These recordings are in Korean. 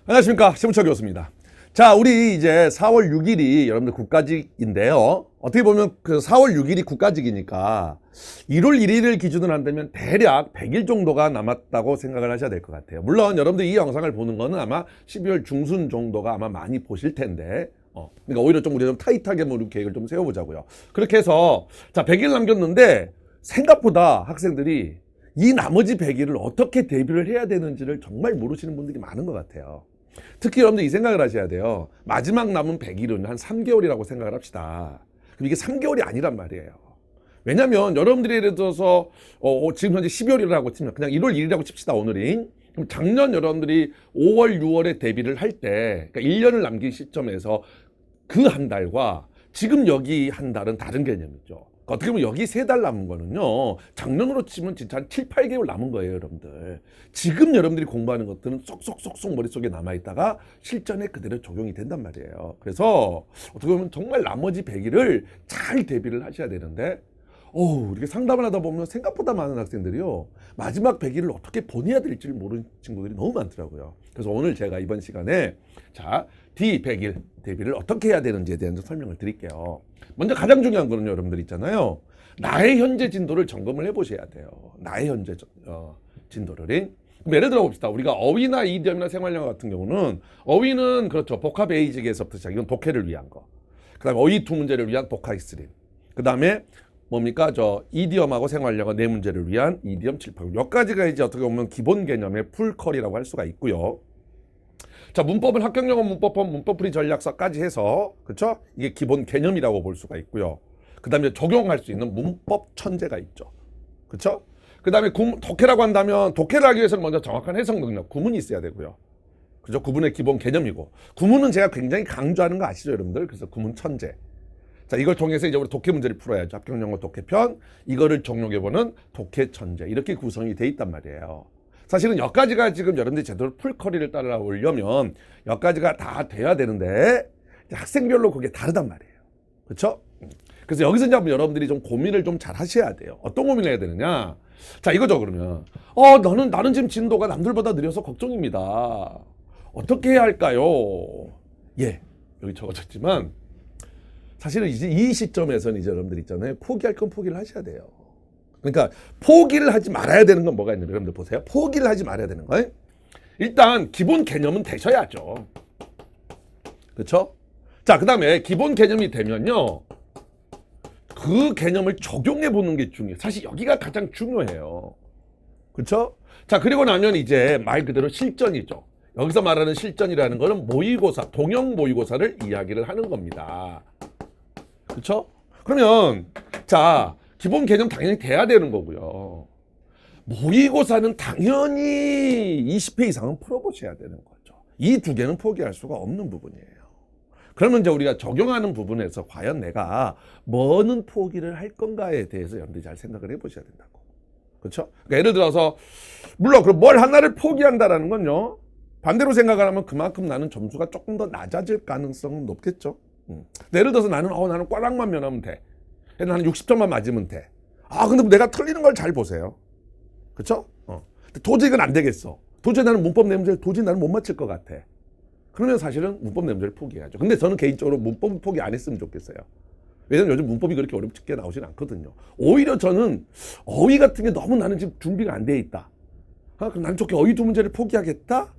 안녕하십니까, 심우철 교수입니다. 자, 우리 이제 4월 6일이 여러분들 국가직인데요. 어떻게 보면 그 4월 6일이 국가직이니까 1월 1일을 기준으로 한다면 대략 100일 정도가 남았다고 생각을 하셔야 될 것 같아요. 물론 여러분들 이 영상을 보는 거는 아마 12월 중순 정도가 아마 많이 보실 텐데, 그러니까 오히려 좀 우리가 좀 타이트하게 우리 계획을 좀 세워보자고요. 그렇게 해서 자, 100일 남겼는데 생각보다 학생들이 이 나머지 100일을 어떻게 대비를 해야 되는지를 정말 모르시는 분들이 많은 것 같아요. 특히 여러분들 이 생각을 하셔야 돼요. 마지막 남은 100일은 한 3개월이라고 생각을 합시다. 그럼 이게 3개월이 아니란 말이에요. 왜냐면 여러분들이 예를 들어서 지금 현재 12월이라고 치면 그냥 1월 1일이라고 칩시다, 오늘이. 그럼 작년 여러분들이 5월, 6월에 대비를 할 때, 그러니까 1년을 남긴 시점에서 그 한 달과 지금 여기 한 달은 다른 개념이죠. 어떻게 보면 여기 3달 남은 거는요, 작년으로 치면 진짜 한 7, 8개월 남은 거예요, 여러분들. 지금 여러분들이 공부하는 것들은 쏙쏙쏙쏙 머릿속에 남아있다가 실전에 그대로 적용이 된단 말이에요. 그래서 어떻게 보면 정말 나머지 100일을 잘 대비를 하셔야 되는데, 이렇게 상담을 하다 보면 생각보다 많은 학생들이요, 마지막 100일을 어떻게 보내야 될지를 모르는 친구들이 너무 많더라고요. 그래서 오늘 제가 이번 시간에 자, D100일 대비를 어떻게 해야 되는지에 대한 설명을 드릴게요. 먼저 가장 중요한 거는 여러분들 있잖아요, 나의 현재 진도를 점검을 해보셔야 돼요. 나의 현재 진도를. 그럼 예를 들어 봅시다. 우리가 어휘나 이디엄이나 생활영어 같은 경우는, 어휘는 그렇죠, 복합 베이직에서부터 시작, 이건 독해를 위한 거. 그 다음에 어휘 2문제를 위한 독하 익스트림. 그 다음에 뭡니까? 이디엄하고 생활영어 4문제를 위한 이디엄 7파급. 몇 가지가 이제 어떻게 보면 기본 개념의 풀컬이라고 할 수가 있고요. 자, 문법은 합격영어 문법법, 문법풀이 전략서까지 해서, 그렇죠? 이게 기본 개념이라고 볼 수가 있고요. 그 다음에 적용할 수 있는 문법 천재가 있죠. 그렇죠? 그 다음에 독해라고 한다면, 독해를 하기 위해서는 먼저 정확한 해석 능력, 구문이 있어야 되고요. 그죠? 구문의 기본 개념이고. 구문은 제가 굉장히 강조하는 거 아시죠, 여러분들? 그래서 구문 천재. 자, 이걸 통해서 이제 우리 독해 문제를 풀어야죠. 합격영어 독해편, 이거를 적용해보는 독해 천재. 이렇게 구성이 돼 있단 말이에요. 사실은 여기까지가 지금 여러분들이 제대로 풀커리를 따라오려면 여기까지가 다 돼야 되는데, 학생별로 그게 다르단 말이에요. 그렇죠? 그래서 여기서 이제 여러분들이 좀 고민을 좀 잘 하셔야 돼요. 어떤 고민을 해야 되느냐? 자, 이거죠, 그러면. 나는 지금 진도가 남들보다 느려서 걱정입니다. 어떻게 해야 할까요? 예, 여기 적어졌지만, 사실은 이제 이 시점에서는 이제 여러분들 있잖아요, 포기할 건 포기를 하셔야 돼요. 그러니까 포기를 하지 말아야 되는 건 뭐가 있냐면, 여러분들 보세요. 포기를 하지 말아야 되는 거. 일단 기본 개념은 되셔야죠. 그렇죠? 자, 그 다음에 기본 개념이 되면요, 그 개념을 적용해 보는 게 중요해요. 사실 여기가 가장 중요해요. 그렇죠? 자, 그리고 나면 이제 말 그대로 실전이죠. 여기서 말하는 실전이라는 거는 모의고사, 동형 모의고사를 이야기를 하는 겁니다. 그렇죠? 그러면 자, 기본 개념 당연히 돼야 되는 거고요. 모의고사는 당연히 20회 이상은 풀어보셔야 되는 거죠. 이 두 개는 포기할 수가 없는 부분이에요. 그러면 이제 우리가 적용하는 부분에서 과연 내가 뭐는 포기를 할 건가에 대해서 여러분들이 잘 생각을 해보셔야 된다고. 그렇죠? 그러니까 예를 들어서, 물론 그럼 뭘 하나를 포기한다라는 건요, 반대로 생각을 하면 그만큼 나는 점수가 조금 더 낮아질 가능성은 높겠죠. 예를 들어서 나는 꽈락만 면하면 돼. 나는 60점만 맞으면 돼. 근데 내가 틀리는 걸 잘 보세요. 그쵸? 도저히 이건 안 되겠어. 도저히 나는 문법 내 문제를 도저히 나는 못 맞힐 것 같아. 그러면 사실은 문법 내 문제를 포기해야죠. 근데 저는 개인적으로 문법은 포기 안 했으면 좋겠어요. 왜냐면 요즘 문법이 그렇게 어렵게 나오진 않거든요. 오히려 저는 어휘 같은 게 너무 나는 지금 준비가 안 돼 있다. 그럼 난 좋게 어휘 2문제를 포기하겠다?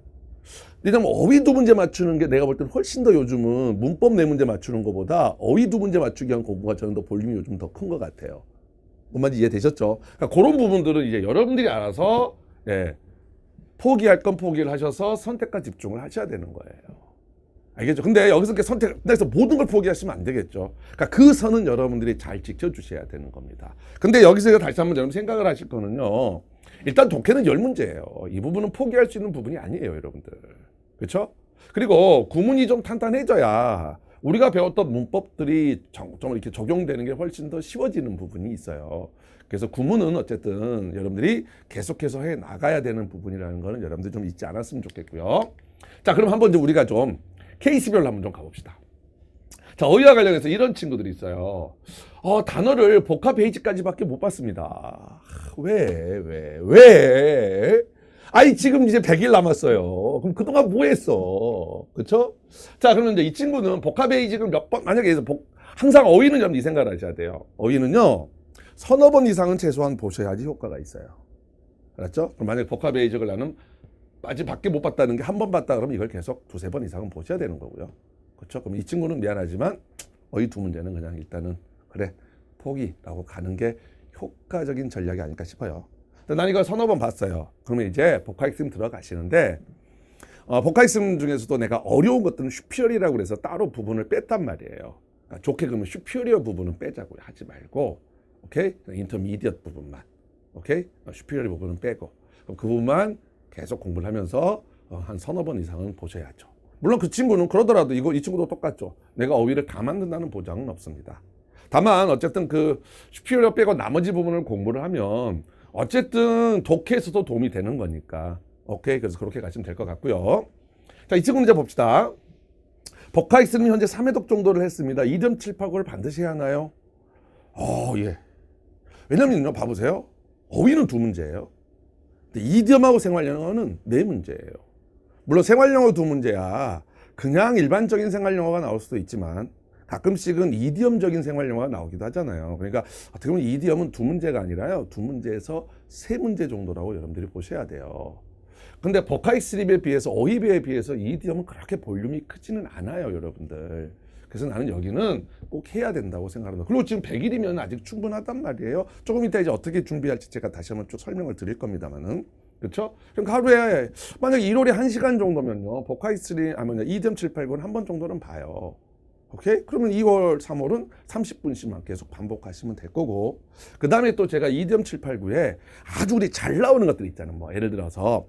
왜냐면 어휘 2문제 맞추는 게 내가 볼 때는 훨씬 더 요즘은 문법 4문제 맞추는 것보다 어휘 2문제 맞추기 위한 공부가 저는 더 볼륨이 요즘 더 큰 것 같아요. 뭔 말인지 이해되셨죠? 그러니까 그런 부분들은 이제 여러분들이 알아서, 포기할 건 포기를 하셔서 선택과 집중을 하셔야 되는 거예요. 알겠죠? 근데 여기서 이렇게 선택해서 모든 걸 포기하시면 안 되겠죠. 그러니까 그 선은 여러분들이 잘 지켜주셔야 되는 겁니다. 근데 여기서 다시 한번 여러분 생각을 하실 거는요, 일단 독해는 10문제예요. 이 부분은 포기할 수 있는 부분이 아니에요, 여러분들. 그렇죠? 그리고 구문이 좀 탄탄해져야 우리가 배웠던 문법들이 정말 이렇게 적용되는 게 훨씬 더 쉬워지는 부분이 있어요. 그래서 구문은 어쨌든 여러분들이 계속해서 해 나가야 되는 부분이라는 거는 여러분들 좀 잊지 않았으면 좋겠고요. 자, 그럼 한번 이제 우리가 좀 케이스별로 한번 좀 가봅시다. 자, 어휘와 관련해서 이런 친구들이 있어요. 단어를 복합 베이직까지밖에 못 봤습니다. 왜? 아니, 지금 이제 100일 남았어요. 그럼 그동안 뭐 했어? 그쵸? 자, 그러면 이제 이 친구는 복합베이직을 몇 번, 만약에 항상 어휘는 좀 이 생각을 하셔야 돼요. 어휘는요, 서너 번 이상은 최소한 보셔야지 효과가 있어요. 알았죠? 그럼 만약에 복합베이직을 나는 아직 밖에 못 봤다는 게 한 번 봤다 그러면 이걸 계속 두세 번 이상은 보셔야 되는 거고요. 그렇죠? 그럼 이 친구는 미안하지만 어휘 두 문제는 그냥 일단은 그래 포기라고 가는 게 효과적인 전략이 아닐까 싶어요. 난 이걸 서너 번 봤어요. 그러면 이제 복합학습 들어가시는데 복합학습 중에서도 내가 어려운 것들은 슈피어리라고 해서 따로 부분을 뺐단 말이에요. 그러니까 좋게 그러면 슈피어리어 부분은 빼자고요. 하지 말고 오케이? 인터미디엇 부분만 오케이? 슈피어리어 부분은 빼고 그럼 그 부분만 계속 공부를 하면서 한 서너 번 이상은 보셔야죠. 물론 그 친구는 그러더라도 이 친구도 똑같죠. 내가 어휘를 다 만든다는 보장은 없습니다. 다만 어쨌든 그 슈피어리어 빼고 나머지 부분을 공부를 하면 어쨌든 독해에서도 도움이 되는 거니까 오케이. 그래서 그렇게 가시면 될 것 같고요. 자, 이 친구는 이제 봅시다. 복합학습은 현재 3회독 정도를 했습니다. 2.78을 반드시 해야 하나요? 예. 왜냐면요, 봐보세요. 어휘는 두 문제예요. 근데 이디엄하고 생활영어는 네 문제예요. 물론 생활영어 두 문제야. 그냥 일반적인 생활영어가 나올 수도 있지만 가끔씩은 이디엄적인 생활영어가 나오기도 하잖아요. 그러니까 어떻게 보면 이디엄은 두 문제가 아니라요. 두 문제에서 세 문제 정도라고 여러분들이 보셔야 돼요. 근데 복합학습에 비해서 어휘배에 비해서 이디엄은 그렇게 볼륨이 크지는 않아요, 여러분들. 그래서 나는 여기는 꼭 해야 된다고 생각합니다. 그리고 지금 100일이면 아직 충분하단 말이에요. 조금 이따 이제 어떻게 준비할지 제가 다시 한번 쭉 설명을 드릴 겁니다만은. 그렇죠? 그럼 하루에 만약 1월에 1시간 정도면요. 복합학습이 아니면 2.789는 한 번 정도는 봐요. 오케이? 그러면 2월, 3월은 30분씩만 계속 반복하시면 될 거고. 그 다음에 또 제가 2.789에 아주 우리 잘 나오는 것들 있잖아요. 뭐 예를 들어서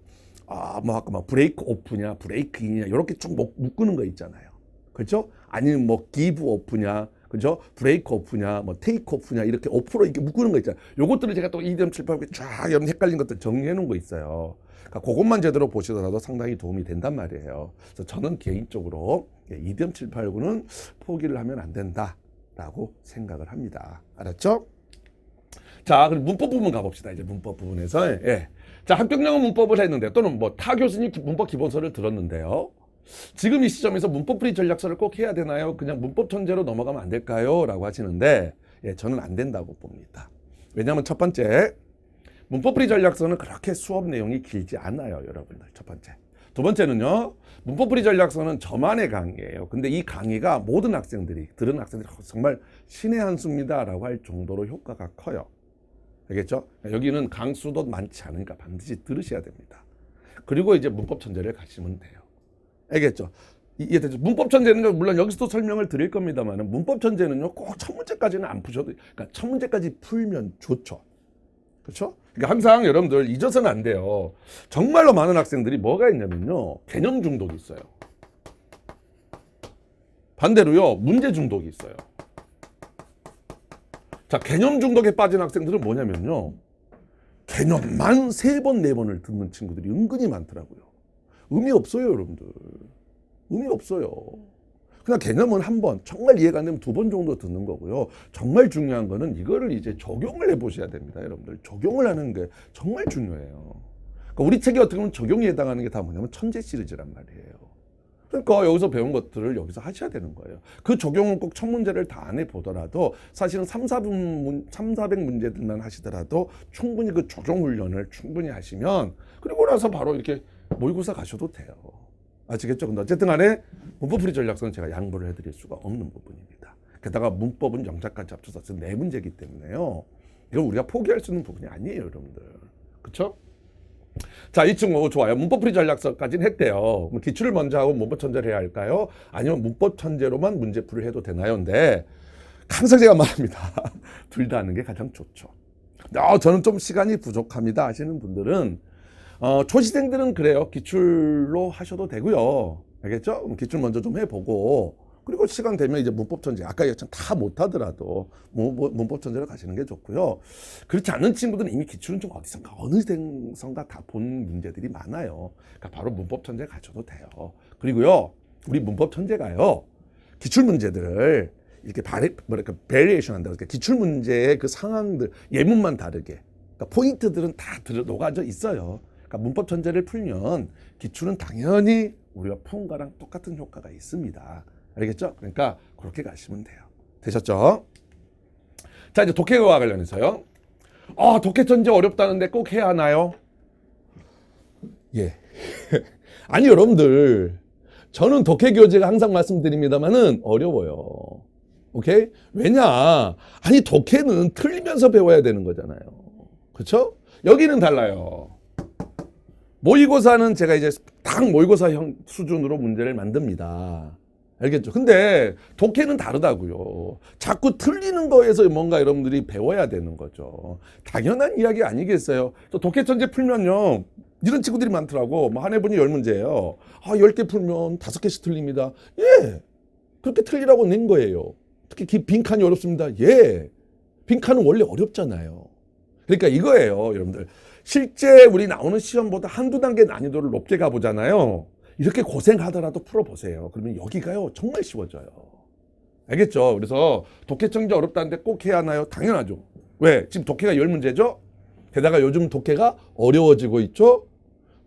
뭐 아까 뭐 브레이크 오프냐, 브레이크 인이냐 이렇게 쭉 묶는 거 있잖아요. 그렇죠? 아니면 뭐 기브 오프냐, 그죠? 브레이크 오프냐, 뭐 테이크 오프냐 이렇게 오프로 이렇게 묶는 거 있잖아요. 요것들을 제가 또 2.78에 쫙 여러분 헷갈린 것들 정리해 놓은 거 있어요. 그러니까 그것만 제대로 보시더라도 상당히 도움이 된단 말이에요. 그래서 저는 개인적으로 2.789는 포기를 하면 안 된다라고 생각을 합니다. 알았죠? 자, 그럼 문법 부분 가봅시다. 이제 문법 부분에서. 예. 자, 합격영어 문법을 했는데 또는 뭐 타 교수님 문법 기본서를 들었는데요. 지금 이 시점에서 문법풀이 전략서를 꼭 해야 되나요? 그냥 문법 천재로 넘어가면 안 될까요? 라고 하시는데 예, 저는 안 된다고 봅니다. 왜냐하면 첫 번째, 문법풀이 전략서는 그렇게 수업 내용이 길지 않아요, 여러분들. 첫 번째. 두 번째는요, 문법풀이 전략서는 저만의 강의예요. 근데 이 강의가 모든 학생들이, 들은 학생들이 정말 신의 한 수입니다 라고 할 정도로 효과가 커요. 알겠죠? 여기는 강수도 많지 않으니까 반드시 들으셔야 됩니다. 그리고 이제 문법 천재를 가시면 돼요. 알겠죠? 이해되죠? 문법 천재는 물론 여기서도 설명을 드릴 겁니다만 문법 천재는요 꼭 첫 문제까지는 안 푸셔도 그러니까 첫 문제까지 풀면 좋죠. 그렇죠? 그러니까 항상 여러분들 잊어서는 안 돼요. 정말로 많은 학생들이 뭐가 있냐면요 개념 중독이 있어요. 반대로요 문제 중독이 있어요. 자, 개념 중독에 빠진 학생들은 뭐냐면요 개념만 3번, 4번을 듣는 친구들이 은근히 많더라고요. 의미 없어요, 여러분들. 의미 없어요. 그냥 개념은 한 번, 정말 이해가 안 되면 2번 정도 듣는 거고요. 정말 중요한 거는 이거를 이제 적용을 해보셔야 됩니다, 여러분들. 적용을 하는 게 정말 중요해요. 그러니까 우리 책이 어떻게 보면 적용에 해당하는 게 다 뭐냐면 천재 시리즈란 말이에요. 그러니까 여기서 배운 것들을 여기서 하셔야 되는 거예요. 그 적용은 꼭 첫 문제를 다 안 해보더라도 사실은 300문제들만 하시더라도 충분히 그 적용 훈련을 충분히 하시면 그리고 나서 바로 이렇게 모의고사 가셔도 돼요. 아시겠죠? 근데 어쨌든 간에 문법풀이 전략서는 제가 양보를 해드릴 수가 없는 부분입니다. 게다가 문법은 영작까지 합쳐서 4문제이기 때문에요. 이건 우리가 포기할 수 있는 부분이 아니에요, 여러분들. 그쵸? 자, 이 친구 좋아요. 문법풀이 전략서까지는 했대요. 기출을 먼저 하고 문법 천재를 해야 할까요? 아니면 문법 천재로만 문제풀이를 해도 되나요? 근데 항상 제가 말합니다. 둘 다 하는 게 가장 좋죠. 저는 좀 시간이 부족합니다 하시는 분들은 초시생들은 그래요. 기출로 하셔도 되고요. 알겠죠? 기출 먼저 좀 해보고 그리고 시간 되면 이제 문법 천재 아까 얘기했지만 다 못하더라도 문법 천재로 가시는 게 좋고요. 그렇지 않은 친구들은 이미 기출은 좀 어디선가 어느 생선가 다 본 문제들이 많아요. 그러니까 바로 문법 천재 가셔도 돼요. 그리고요 우리 문법 천재가요 기출 문제들을 이렇게 베리에이션 한다. 그러니까 기출 문제의 그 상황들 예문만 다르게 그러니까 포인트들은 다 녹아져 있어요. 그러니까 문법 천재를 풀면 기출은 당연히 우리가 푼 거랑 똑같은 효과가 있습니다. 알겠죠? 그러니까 그렇게 가시면 돼요. 되셨죠? 자, 이제 독해와 관련해서요. 독해 천재 어렵다는데 꼭 해야 하나요? 예. 아니, 여러분들, 저는 독해 교재가 항상 말씀드립니다만은 어려워요. 오케이? 왜냐? 아니, 독해는 틀리면서 배워야 되는 거잖아요. 그렇죠? 여기는 달라요. 모의고사는 제가 이제 딱 모의고사형 수준으로 문제를 만듭니다. 알겠죠? 근데 독해는 다르다고요. 자꾸 틀리는 거에서 뭔가 여러분들이 배워야 되는 거죠. 당연한 이야기 아니겠어요? 또 독해 천재 풀면요, 이런 친구들이 많더라고. 뭐 한 해분이 10문제예요. 10개 풀면 5개씩 틀립니다. 예, 그렇게 틀리라고 낸 거예요. 특히 빈칸이 어렵습니다. 예, 빈칸은 원래 어렵잖아요. 그러니까 이거예요, 여러분들. 실제 우리 나오는 시험보다 한두 단계 난이도를 높게 가보잖아요. 이렇게 고생하더라도 풀어보세요. 그러면 여기가요, 정말 쉬워져요. 알겠죠? 그래서 독해 천재 어렵다는데 꼭 해야 하나요? 당연하죠. 왜? 지금 독해가 10문제죠? 게다가 요즘 독해가 어려워지고 있죠?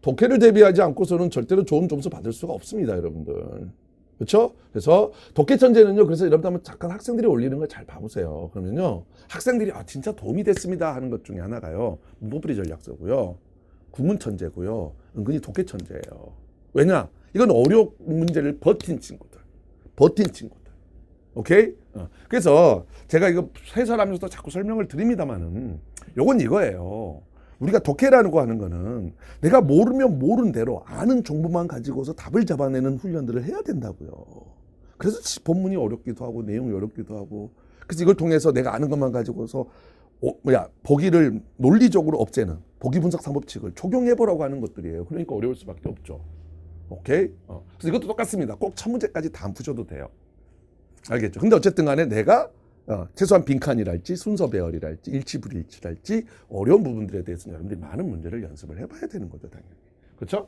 독해를 대비하지 않고서는 절대로 좋은 점수 받을 수가 없습니다, 여러분들. 그렇죠? 그래서 독해 천재는요, 그래서 여러분들 한번 잠깐 학생들이 올리는 걸 잘 봐보세요. 그러면요, 학생들이 진짜 도움이 됐습니다 하는 것 중에 하나가요, 문법풀이 전략서고요, 구문 천재고요, 은근히 독해 천재예요. 왜냐? 이건 어려운 문제를 버틴 친구들. 오케이? 그래서 제가 이거 해설하면서도 자꾸 설명을 드립니다만은 요건 이거예요. 우리가 독해라는 거 하는 거는 내가 모르면 모른 대로 아는 정보만 가지고서 답을 잡아내는 훈련들을 해야 된다고요. 그래서 본문이 어렵기도 하고 내용이 어렵기도 하고, 그래서 이걸 통해서 내가 아는 것만 가지고서 보기를 논리적으로 없애는 보기 분석 상법칙을 적용해보라고 하는 것들이에요. 그러니까 어려울 수밖에 없죠. 오케이? 그래서 이것도 똑같습니다. 꼭 첫 문제까지 다 안 푸셔도 돼요. 알겠죠? 근데 어쨌든 간에 내가 최소한 빈칸이랄지 순서 배열이랄지 일치불일치랄지 어려운 부분들에 대해서는 여러분들이 많은 문제를 연습을 해봐야 되는 거죠, 당연히. 그렇죠?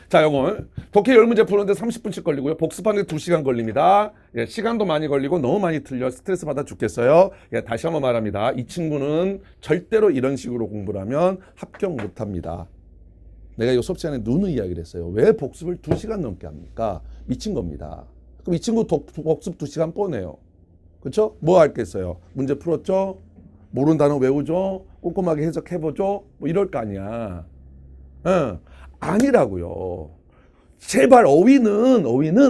자, 요걸 독해 10문제 푸는데 30분씩 걸리고요. 복습하는 데 2시간 걸립니다. 예, 시간도 많이 걸리고 너무 많이 틀려 스트레스 받아 죽겠어요. 예, 다시 한번 말합니다. 이 친구는 절대로 이런 식으로 공부를 하면 합격 못합니다. 내가 이 수업 시간에 누누이 이야기를 했어요. 왜 복습을 2시간 넘게 합니까? 미친 겁니다. 그럼 이 친구 복습 2시간 뻔해요. 그렇죠? 뭐 할겠어요? 문제 풀었죠? 모르는 단어 외우죠? 꼼꼼하게 해석해보죠? 뭐 이럴 거 아니야. 아니라고요. 제발 어휘는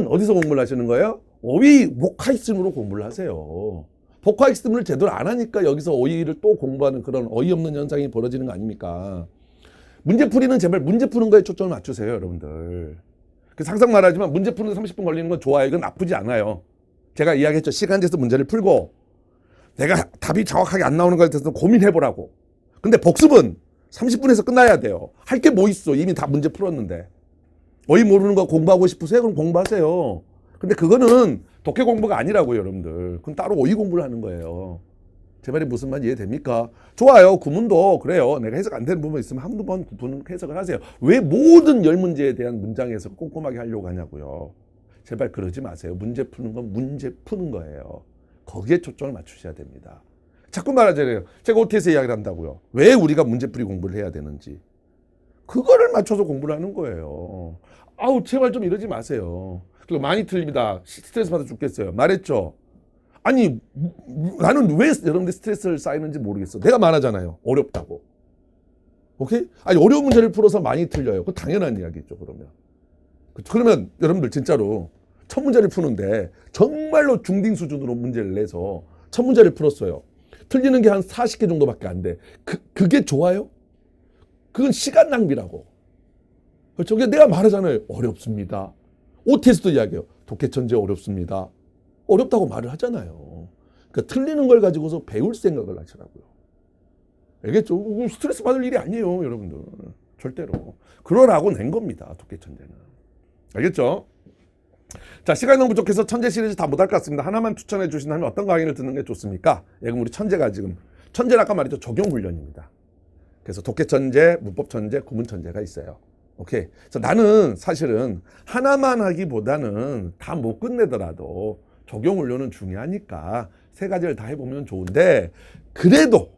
어디서 공부를 하시는 거예요? 어휘 목화이씀으로 공부를 하세요. 복화이씀을 제대로 안 하니까 여기서 어휘를 또 공부하는 그런 어이없는 현상이 벌어지는 거 아닙니까? 문제풀이는 제발 문제 푸는 거에 초점을 맞추세요, 여러분들. 그래서 항상 말하지만 문제 푸는데 30분 걸리는 건 좋아요. 이건 나쁘지 않아요. 제가 이야기했죠. 시간제에서 문제를 풀고 내가 답이 정확하게 안 나오는 것에 대해서 고민해보라고. 근데 복습은 30분에서 끝나야 돼요. 할 게 뭐 있어. 이미 다 문제 풀었는데. 어휘 모르는 거 공부하고 싶으세요? 그럼 공부하세요. 근데 그거는 독해 공부가 아니라고요, 여러분들. 그건 따로 어휘 공부를 하는 거예요. 제 말이 무슨 말 이해됩니까? 좋아요. 구문도 그래요. 내가 해석 안 되는 부분 있으면 한두 번 해석을 하세요. 왜 모든 10문제에 대한 문장 해석을 꼼꼼하게 하려고 하냐고요. 제발 그러지 마세요. 문제 푸는 건 문제 푸는 거예요. 거기에 초점을 맞추셔야 됩니다. 자꾸 말하잖아요. 제가 OT에서 이야기를 한다고요. 왜 우리가 문제풀이 공부를 해야 되는지. 그거를 맞춰서 공부를 하는 거예요. 아우, 제발 좀 이러지 마세요. 그리고 많이 틀립니다. 스트레스 받아 죽겠어요. 말했죠. 아니, 나는 왜 여러분들 스트레스를 쌓이는지 모르겠어. 내가 말하잖아요. 어렵다고. 오케이? 아니, 어려운 문제를 풀어서 많이 틀려요. 그건 당연한 이야기죠, 그러면. 그러면 여러분들 진짜로 첫 문제를 푸는데 정말로 중딩 수준으로 문제를 내서 첫 문제를 풀었어요. 틀리는 게 한 40개 정도밖에 안 돼. 그게 좋아요? 그건 시간 낭비라고. 그렇죠? 내가 말하잖아요. 어렵습니다. OT에서도 이야기해요. 독해 천재 어렵습니다. 어렵다고 말을 하잖아요. 그러니까 틀리는 걸 가지고서 배울 생각을 하시라고요. 알겠죠? 스트레스 받을 일이 아니에요, 여러분들. 절대로. 그러라고 낸 겁니다, 독해 천재는. 알겠죠? 자, 시간이 너무 부족해서 천재 시리즈 다 못할 것 같습니다. 하나만 추천해 주신다면 어떤 강의를 듣는 게 좋습니까? 그럼 우리 천재가 지금, 천재는 아까 말했죠. 적용 훈련입니다. 그래서 독해 천재, 문법 천재, 구문 천재가 있어요. 오케이. 그래서 나는 사실은 하나만 하기보다는 다 못 끝내더라도 적용 훈련은 중요하니까 3가지를 다 해보면 좋은데, 그래도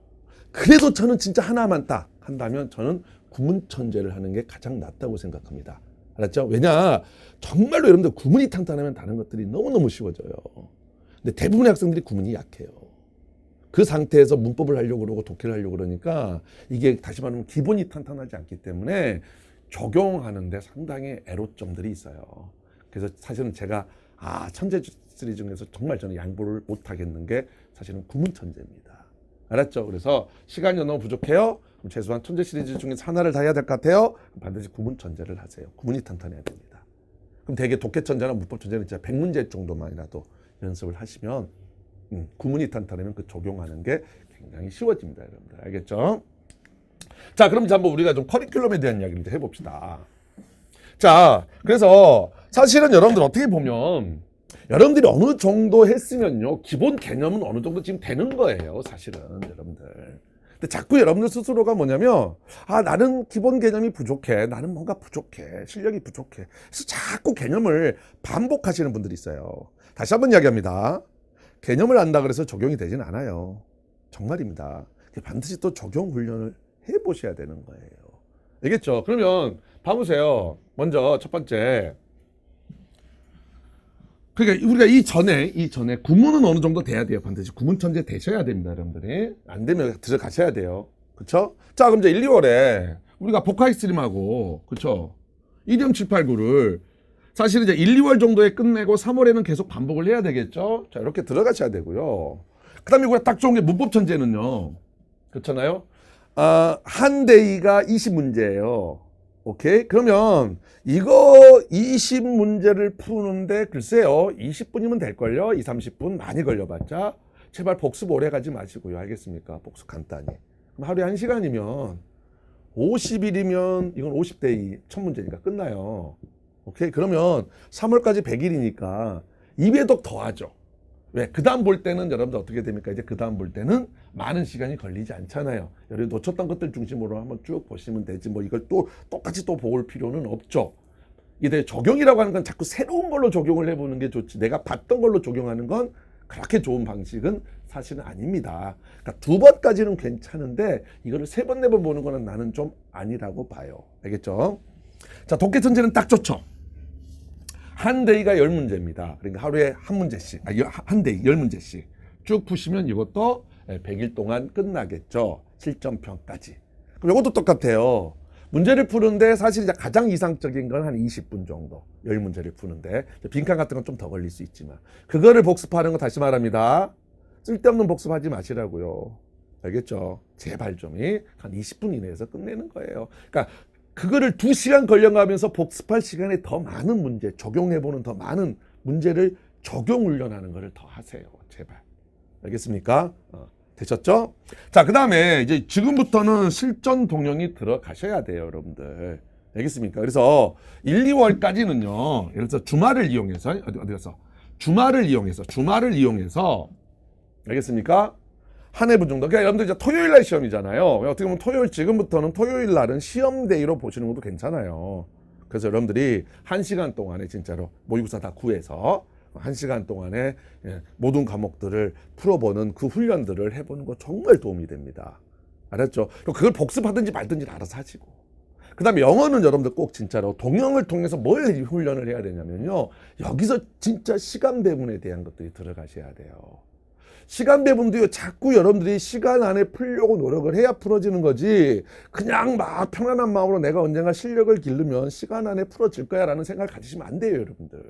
저는 진짜 하나만 딱 한다면 저는 구문천재를 하는 게 가장 낫다고 생각합니다. 알았죠? 왜냐? 정말로 여러분들 구문이 탄탄하면 다른 것들이 너무너무 쉬워져요. 근데 대부분의 학생들이 구문이 약해요. 그 상태에서 문법을 하려고 그러고 독해를 하려고 그러니까 이게 다시 말하면 기본이 탄탄하지 않기 때문에 적용하는데 상당히 애로점들이 있어요. 그래서 사실은 제가 천재 시리즈 중에서 정말 저는 양보를 못 하겠는 게 사실은 구문천재입니다. 알았죠? 그래서 시간이 너무 부족해요? 그럼 최소한 천재 시리즈 중에서 하나를 다 해야 될 것 같아요? 반드시 구문천재를 하세요. 구문이 탄탄해야 됩니다. 그럼 되게 독해천재나 문법천재는 진짜 100문제 정도만이라도 연습을 하시면 구문이 탄탄하면 그 적용하는 게 굉장히 쉬워집니다. 여러분들 알겠죠? 자, 그럼 이제 한번 우리가 좀 커리큘럼에 대한 이야기를 좀 해봅시다. 자, 그래서 사실은 여러분들 어떻게 보면 여러분들이 어느 정도 했으면요 기본 개념은 어느 정도 지금 되는 거예요. 사실은 여러분들. 근데 자꾸 여러분들 스스로가 뭐냐면 나는 기본 개념이 부족해. 나는 뭔가 부족해. 실력이 부족해. 그래서 자꾸 개념을 반복하시는 분들이 있어요. 다시 한번 이야기합니다. 개념을 안다 그래서 적용이 되진 않아요. 정말입니다. 반드시 또 적용 훈련을 해보셔야 되는 거예요. 알겠죠? 그러면 봐보세요. 먼저 첫 번째. 그러니까 우리가 이전에 구문은 어느 정도 돼야 돼요. 반드시 구문천재 되셔야 됩니다. 여러분들이. 안 되면 들어가셔야 돼요. 그쵸? 자, 그럼 이제 1, 2월에 우리가 복화익스트림하고 그쵸? 이디엄 789를 사실 이제 1, 2월 정도에 끝내고 3월에는 계속 반복을 해야 되겠죠? 자, 이렇게 들어가셔야 되고요. 그 다음에 우리가 딱 좋은 게 문법천재는요. 그렇잖아요? 한 데이가 20문제예요. 오케이? 그러면 이거 20문제를 푸는데 글쎄요. 20분이면 될걸요? 20, 30분 많이 걸려봤자. 제발 복습 오래 가지 마시고요. 알겠습니까? 복습 간단히. 그럼 하루에 1시간이면 50일이면 이건 50데이 1000문제니까 끝나요. 오케이? 그러면 3월까지 100일이니까 2배독 더 하죠. 왜? 그 다음 볼 때는 여러분들 어떻게 됩니까? 이제 그 다음 볼 때는 많은 시간이 걸리지 않잖아요. 여러분 놓쳤던 것들 중심으로 한번 쭉 보시면 되지. 뭐 이걸 또 똑같이 또 볼 필요는 없죠. 이게 적용이라고 하는 건 자꾸 새로운 걸로 적용을 해보는 게 좋지. 내가 봤던 걸로 적용하는 건 그렇게 좋은 방식은 사실은 아닙니다. 그러니까 2번까지는 괜찮은데 이거를 3번, 4번 보는 거는 나는 좀 아니라고 봐요. 알겠죠? 자, 독해천재는 딱 좋죠. 한 데이가 10문제입니다. 그러니까 하루에 한 문제씩, 한 데이 10문제씩 쭉 푸시면 이것도 100일 동안 끝나겠죠. 실전평까지. 그럼 이것도 똑같아요. 문제를 푸는데 사실 이제 가장 이상적인 건 한 20분 정도. 10문제를 푸는데 빈칸 같은 건 좀 더 걸릴 수 있지만 그거를 복습하는 거 다시 말합니다. 쓸데없는 복습하지 마시라고요. 알겠죠? 제발 좀이 한 20분 이내에서 끝내는 거예요. 그러니까 그거를 2시간 걸려가면서 복습할 시간에 더 많은 문제, 적용해보는 더 많은 문제를 적용 훈련하는 거를 더 하세요. 제발. 알겠습니까? 되셨죠? 자, 그 다음에 이제 지금부터는 실전 동영이 들어가셔야 돼요, 여러분들. 알겠습니까? 그래서 1, 2월까지는요, 예를 들어서 주말을 이용해서, 어디 갔어? 주말을 이용해서, 알겠습니까? 한 해분 정도. 그러니까 여러분들 이제 토요일 날 시험이잖아요. 어떻게 보면 지금부터는 토요일 날은 시험 데이로 보시는 것도 괜찮아요. 그래서 여러분들이 1시간 동안에 진짜로 모의고사 다 구해서 1시간 동안에 모든 과목들을 풀어보는 그 훈련들을 해보는 거 정말 도움이 됩니다. 알았죠? 그걸 복습하든지 말든지 알아서 하시고. 그 다음에 영어는 여러분들 꼭 진짜로 동영을 통해서 뭘 훈련을 해야 되냐면요. 여기서 진짜 시간 배분에 대한 것들이 들어가셔야 돼요. 시간 배분도요, 자꾸 여러분들이 시간 안에 풀려고 노력을 해야 풀어지는 거지, 그냥 막 편안한 마음으로 내가 언젠가 실력을 기르면 시간 안에 풀어질 거야 라는 생각을 가지시면 안 돼요, 여러분들.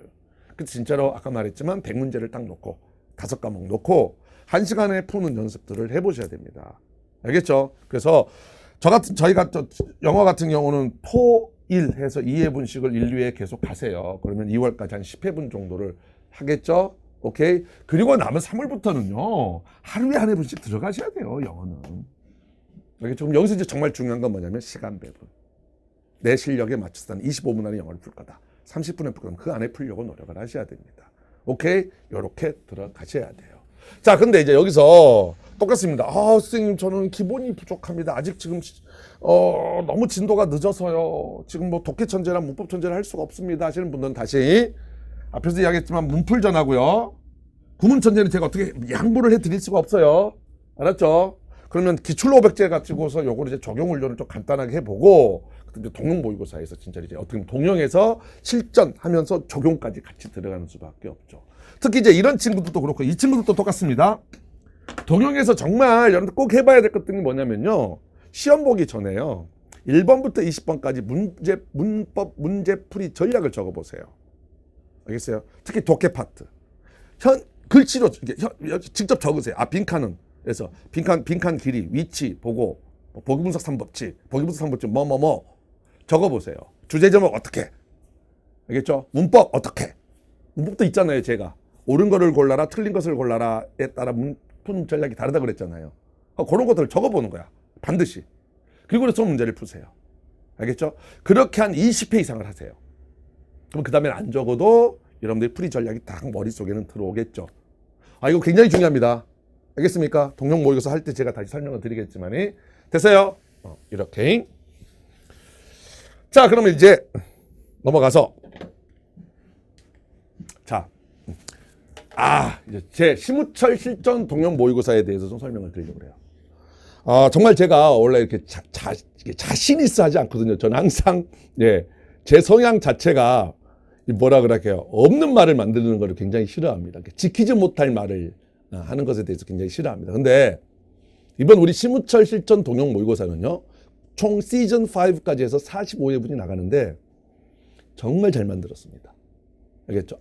그래서 진짜로 아까 말했지만 100문제를 딱 놓고 5과목 놓고 1시간에 푸는 연습들을 해보셔야 됩니다. 알겠죠? 그래서 저희가 영어 같은 경우는 토1 해서 2회분씩을 1, 2회 계속 가세요. 그러면 2월까지 한 10회분 정도를 하겠죠? 오케이? 그리고 남은 3월부터는요, 하루에 한 회분씩 들어가셔야 돼요, 영어는. 알겠죠? 그럼 여기서 이제 정말 중요한 건 뭐냐면 시간 배분. 내 실력에 맞춰서 한 25분 안에 영어를 풀 거다. 30분에 풀 거다. 그 안에 풀려고 노력을 하셔야 됩니다. 오케이? 요렇게 들어가셔야 돼요. 자, 근데 이제 여기서 똑같습니다. 선생님, 저는 기본이 부족합니다. 아직 지금, 너무 진도가 늦어서요. 지금 뭐 독해천재랑 문법천재를 할 수가 없습니다. 하시는 분들은 다시, 앞에서 이야기했지만 문풀전하고요. 구문천재는 제가 어떻게 양보를 해드릴 수가 없어요. 알았죠? 그러면 기출로 500제 가지고서 요거를 이제 적용 훈련을 좀 간단하게 해보고 이제 동영 모의고사에서 진짜 이제 어떻게 보면 동영에서 실전하면서 적용까지 같이 들어가는 수밖에 없죠. 특히 이제 이런 친구들도 그렇고 이 친구들도 똑같습니다. 동영에서 정말 여러분들 꼭 해봐야 될 것들이 뭐냐면요. 시험 보기 전에요. 1번부터 20번까지 문법 문제풀이 전략을 적어보세요. 알겠어요? 특히 독해 파트. 글씨로 직접 적으세요. 빈칸은. 그래서 빈칸 길이, 위치 보고 보기분석 3법칙, 보기분석 3법칙 뭐뭐뭐 적어보세요. 주제 제목 어떻게? 알겠죠? 문법 어떻게? 문법도 있잖아요. 제가 옳은 거를 골라라, 틀린 것을 골라라에 따라 푸는 전략이 다르다 그랬잖아요. 그런 것들을 적어보는 거야. 반드시. 그리고 그래서 문제를 푸세요. 알겠죠? 그렇게 한 20회 이상을 하세요. 그럼 그 다음에 안 적어도 여러분들이 풀이 전략이 딱 머릿속에는 들어오겠죠. 이거 굉장히 중요합니다. 알겠습니까? 동영 모의고사 할 때 제가 다시 설명을 드리겠지만 됐어요? 이렇게. 자, 그러면 이제 넘어가서 자, 이제 제 심우철 실전 동영 모의고사에 대해서 좀 설명을 드리려고 해요. 정말 제가 원래 이렇게 자신 있어 하지 않거든요. 저는 항상 제 성향 자체가 뭐라 그럴게요. 없는 말을 만드는 걸 굉장히 싫어합니다. 지키지 못할 말을 하는 것에 대해서 굉장히 싫어합니다. 근데 이번 우리 심우철 실전 동영 모의고사는요. 총 시즌 5까지 해서 45회분이 나가는데 정말 잘 만들었습니다. 알겠죠?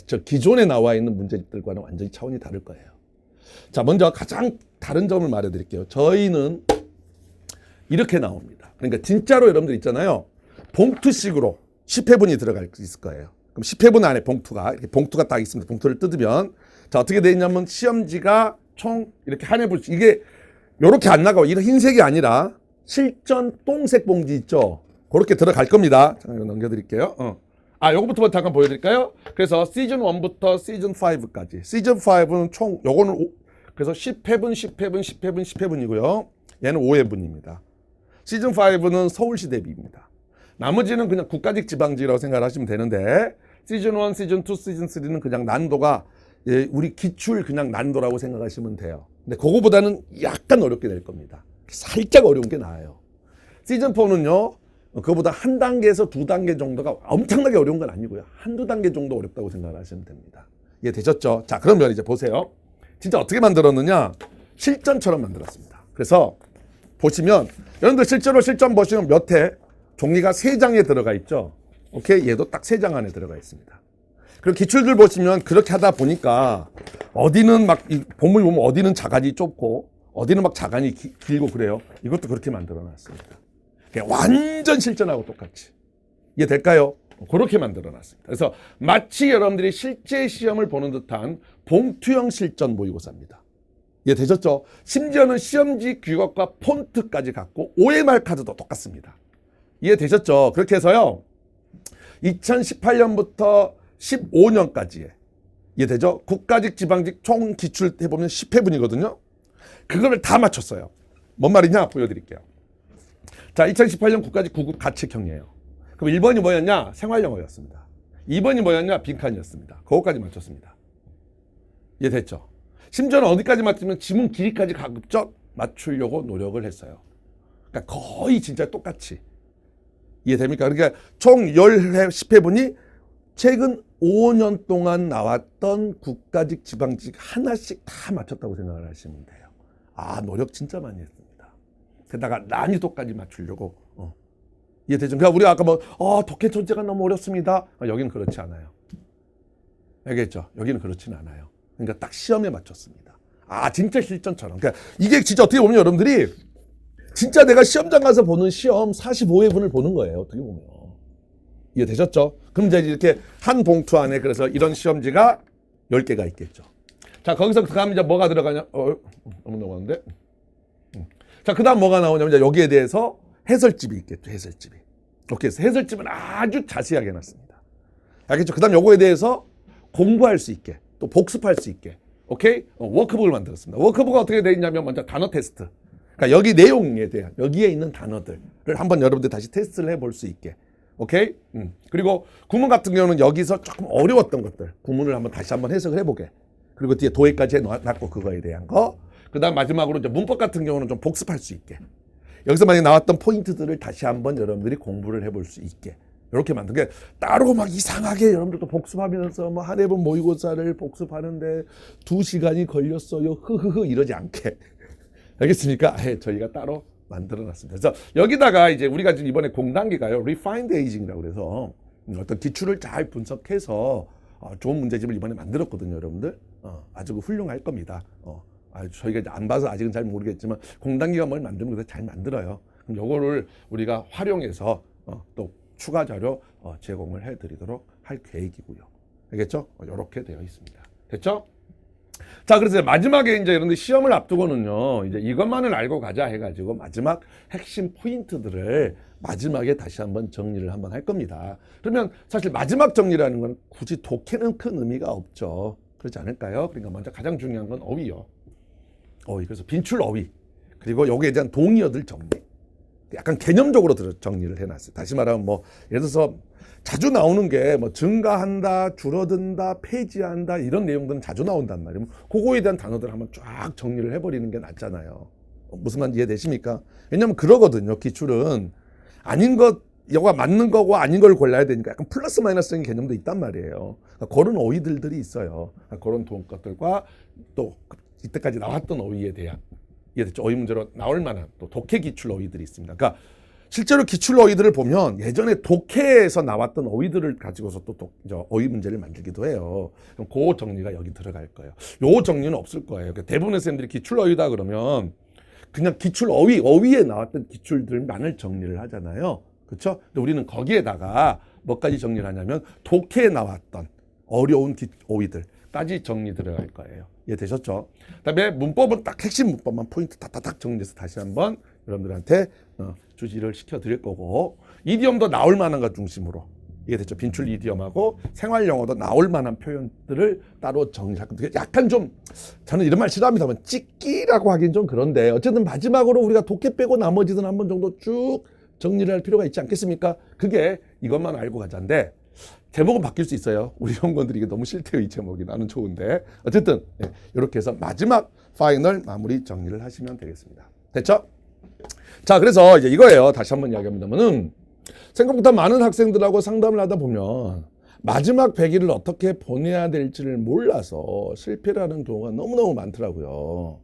저 기존에 나와 있는 문제집들과는 완전히 차원이 다를 거예요. 자, 먼저 가장 다른 점을 말해드릴게요. 저희는 이렇게 나옵니다. 그러니까 진짜로 여러분들 있잖아요. 봉투식으로 10회분이 들어갈 수 있을 거예요. 그럼 10회분 안에 봉투가 딱 있습니다. 봉투를 뜯으면 자, 어떻게 되어 있냐면 시험지가 총 이렇게 한 해분 이게 요렇게 안 나가고 이런 흰색이 아니라 실전 똥색 봉지 있죠. 그렇게 들어갈 겁니다. 잠깐 이거 넘겨드릴게요. 요거부터 잠깐 보여드릴까요? 그래서 시즌 1부터 시즌 5까지. 시즌 5는 총 요거는 그래서 10회분, 10회분, 10회분, 10회분이고요. 얘는 5회분입니다. 시즌 5는 서울시 대비입니다. 나머지는 그냥 국가직 지방지라고 생각하시면 되는데 시즌 1, 시즌 2, 시즌 3는 그냥 난도가 우리 기출 그냥 난도라고 생각하시면 돼요. 근데 그거보다는 약간 어렵게 될 겁니다. 살짝 어려운 게 나아요. 시즌 4는요. 그거보다 한 단계에서 두 단계 정도가 엄청나게 어려운 건 아니고요. 한두 단계 정도 어렵다고 생각하시면 됩니다. 이해되셨죠? 자, 그러면 이제 보세요. 진짜 어떻게 만들었느냐? 실전처럼 만들었습니다. 그래서 보시면 여러분들 실제로 실전 보시면 몇 회 종이가 3장에 들어가 있죠. 오케이? 얘도 딱 3장 안에 들어가 있습니다. 그리고 기출들 보시면 그렇게 하다 보니까 어디는 막 본물 보면 어디는 자간이 좁고 어디는 막 자간이 길고 그래요. 이것도 그렇게 만들어 놨습니다. 완전 실전하고 똑같이. 이해될까요? 그렇게 만들어 놨습니다. 그래서 마치 여러분들이 실제 시험을 보는 듯한 봉투형 실전 모의고사입니다. 이해되셨죠? 심지어는 시험지 규격과 폰트까지 갖고 OMR 카드도 똑같습니다. 이해되셨죠? 그렇게 해서요. 2018년부터 15년까지의 이해되죠? 국가직 지방직 총 기출 해보면 10회분이거든요. 그거를 다 맞췄어요. 뭔 말이냐? 보여드릴게요. 자, 2018년 국가직 9급 가책형이에요. 그럼 1번이 뭐였냐? 생활영어였습니다. 2번이 뭐였냐? 빈칸이었습니다. 그거까지 맞췄습니다. 이해됐죠? 심지어는 어디까지 맞추면 지문 길이까지 가급적 맞추려고 노력을 했어요. 그러니까 거의 진짜 똑같이. 이해됩니까? 그러니까 총 10회, 10회분이 최근 5년 동안 나왔던 국가직, 지방직 하나씩 다 맞췄다고 생각을 하시면 돼요. 노력 진짜 많이 했습니다. 게다가 난이도까지 맞추려고. 이해되죠? 그러니까 우리가 아까 독해 존재가 너무 어렵습니다. 여기는 그렇지 않아요. 알겠죠? 여기는 그렇지는 않아요. 그러니까 딱 시험에 맞췄습니다. 진짜 실전처럼. 그러니까 이게 진짜 어떻게 보면 여러분들이 진짜 내가 시험장 가서 보는 시험 45회분을 보는 거예요. 어떻게 보면. 이해되셨죠? 그럼 이제 이렇게 한 봉투 안에 그래서 이런 시험지가 10개가 있겠죠. 자, 거기서 그 다음 이제 뭐가 들어가냐? 너무 넘어갔는데. 자, 그 다음 뭐가 나오냐면 이제 여기에 대해서 해설집이 있겠죠. 해설집이. 오케이. 해설집은 아주 자세하게 해놨습니다. 알겠죠? 그 다음 요거에 대해서 공부할 수 있게 또 복습할 수 있게. 오케이? 워크북을 만들었습니다. 워크북은 어떻게 되어 있냐면 먼저 단어 테스트. 그러니까 여기 내용에 대한 여기에 있는 단어들을 한번 여러분들 다시 테스트를 해볼 수 있게. 오케이? 그리고 구문 같은 경우는 여기서 조금 어려웠던 것들 구문을 다시 한번 해석을 해보게. 그리고 뒤에 도해까지 해놨고 그거에 대한 거. 그 다음 마지막으로 이제 문법 같은 경우는 좀 복습할 수 있게. 여기서 만약에 나왔던 포인트들을 다시 한번 여러분들이 공부를 해볼 수 있게. 이렇게 만든 게 따로 막 이상하게 여러분들도 복습하면서 뭐 한 해본 모의고사를 복습하는데 2시간이 걸렸어요. 흐흐흐 이러지 않게. 알겠습니까? 저희가 따로 만들어놨습니다. 그래서 여기다가 이제 우리가 지금 이번에 공단계가요. Refined Aging이라고 그래서 어떤 기출을 잘 분석해서 좋은 문제집을 이번에 만들었거든요, 여러분들. 아주 훌륭할 겁니다. 저희가 이제 안 봐서 아직은 잘 모르겠지만 공단계가 뭘 만들면 그래서 잘 만들어요. 그럼 요거를 우리가 활용해서 또 추가 자료 제공을 해드리도록 할 계획이고요. 알겠죠? 이렇게 되어 있습니다. 됐죠? 자, 그래서 마지막에 이제 여러분들 시험을 앞두고는요, 이제 이것만을 알고 가자 해가지고 마지막 핵심 포인트들을 마지막에 다시 한번 정리를 한번 할 겁니다. 그러면 사실 마지막 정리라는 건 굳이 독해는 큰 의미가 없죠. 그렇지 않을까요? 그러니까 먼저 가장 중요한 건 어휘요. 그래서 빈출 어휘. 그리고 여기에 대한 동의어들 정리. 약간 개념적으로 정리를 해놨어요. 다시 말하면 뭐 예를 들어서 자주 나오는 게 뭐 증가한다, 줄어든다, 폐지한다 이런 내용들은 자주 나온단 말이에요. 그거에 대한 단어들 한번 쫙 정리를 해버리는 게 낫잖아요. 무슨 말인지 이해되십니까? 왜냐면 그러거든요. 기출은 아닌 것, 이거가 맞는 거고 아닌 걸 골라야 되니까 약간 플러스 마이너스적인 개념도 있단 말이에요. 그러니까 그런 어휘들이 있어요. 그런 것들과 또 이때까지 나왔던 어휘에 대한 이해됐죠? 어휘 문제로 나올 만한 또 독해 기출 어휘들이 있습니다. 그러니까 실제로 기출 어휘들을 보면 예전에 독해에서 나왔던 어휘들을 가지고서 또 어휘 문제를 만들기도 해요. 그럼 그 정리가 여기 들어갈 거예요. 요 정리는 없을 거예요. 그러니까 대부분의 쌤들이 기출 어휘다 그러면 그냥 기출 어휘에 나왔던 기출들만을 정리를 하잖아요. 그렇죠? 근데 우리는 거기에다가 뭐까지 정리를 하냐면 독해에 나왔던 어려운 어휘들까지 정리 들어갈 거예요. 이해되셨죠? 그다음에 문법은 딱 핵심 문법만 포인트 딱딱딱 정리해서 다시 한번 여러분들한테 주시를 시켜드릴 거고, 이디엄도 나올 만한 것 중심으로 이해됐죠? 빈출 이디엄하고 생활 영어도 나올 만한 표현들을 따로 정리할 건데 약간 좀 저는 이런 말 싫어합니다만 찍기라고 하긴 좀 그런데 어쨌든 마지막으로 우리가 독해 빼고 나머지는 한번 정도 쭉 정리를 할 필요가 있지 않겠습니까? 그게 이것만 알고 가자인데 제목은 바뀔 수 있어요. 우리 연구원들이 이게 너무 싫대요. 이 제목이. 나는 좋은데. 어쨌든 이렇게 해서 마지막 파이널 마무리 정리를 하시면 되겠습니다. 됐죠? 자, 그래서 이제 이거예요. 다시 한번 이야기합니다만은 생각보다 많은 학생들하고 상담을 하다 보면 마지막 100일을 어떻게 보내야 될지를 몰라서 실패를 하는 경우가 너무너무 많더라고요.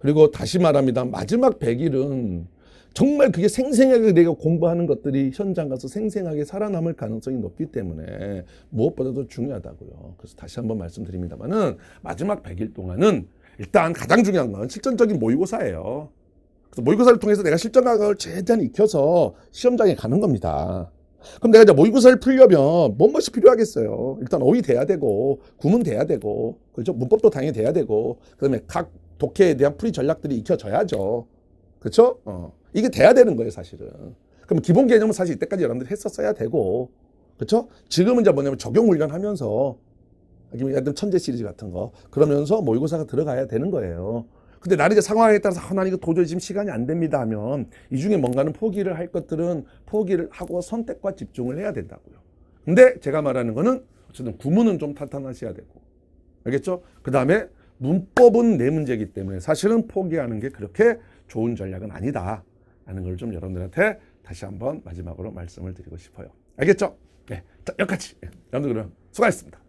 그리고 다시 말합니다. 마지막 100일은 정말 그게 생생하게 내가 공부하는 것들이 현장 가서 생생하게 살아남을 가능성이 높기 때문에 무엇보다도 중요하다고요. 그래서 다시 한번 말씀드립니다만은 마지막 100일 동안은 일단 가장 중요한 건 실전적인 모의고사예요. 그래서 모의고사를 통해서 내가 실전학을 최대한 익혀서 시험장에 가는 겁니다. 그럼 내가 이제 모의고사를 풀려면 뭔것이 필요하겠어요. 일단 어휘 돼야 되고 구문 돼야 되고 그렇죠? 문법도 당연히 돼야 되고 그다음에 각 독해에 대한 풀이 전략들이 익혀져야죠. 그렇죠? 이게 돼야 되는 거예요, 사실은. 그럼 기본 개념은 사실 이때까지 여러분들이 했었어야 되고, 그렇죠? 지금은 이제 뭐냐면 적용 훈련하면서, 예를 천재 시리즈 같은 거 그러면서 모의고사가 들어가야 되는 거예요. 근데 나는 이제 상황에 따라서 나 이거 도저히 지금 시간이 안 됩니다 하면 이 중에 뭔가는 포기를 할 것들은 포기를 하고 선택과 집중을 해야 된다고요. 근데 제가 말하는 거는 어쨌든 구문은 좀 탄탄하셔야 되고, 알겠죠? 그 다음에 문법은 내 문제이기 때문에 사실은 포기하는 게 그렇게 좋은 전략은 아니다 라는 걸 좀 여러분들한테 다시 한번 마지막으로 말씀을 드리고 싶어요. 알겠죠? 네. 자, 여기까지. 여러분들 그럼 수고하셨습니다.